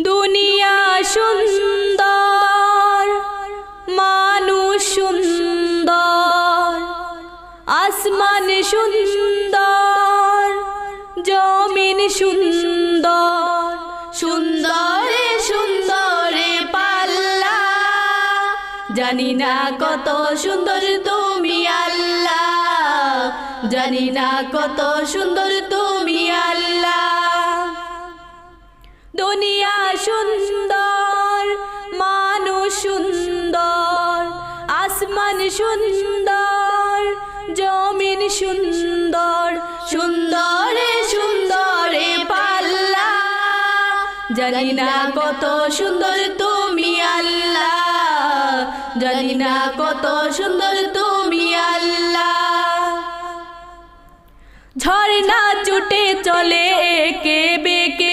দুনিয়া সুন্দর, মানুষ সুন্দর, আসমান সুন্দর, জমিন সুন্দর, সুন্দরে সুন্দরে পাল্লা, জানি না কত সুন্দর তুমি আল্লাহ, জানি না কত সুন্দর তুমি আল্লাহ। দুনিয়া সুন্দর, মানুষ সুন্দর, আসমান সুন্দর, জমিন সুন্দর, সুন্দরে সুন্দরে পাল্লা, জানি না কত সুন্দর তুমি আল্লাহ, জানি না কত সুন্দর তুমি আল্লাহ। ঝর্ণা ছুটে চলে একে বেঁকে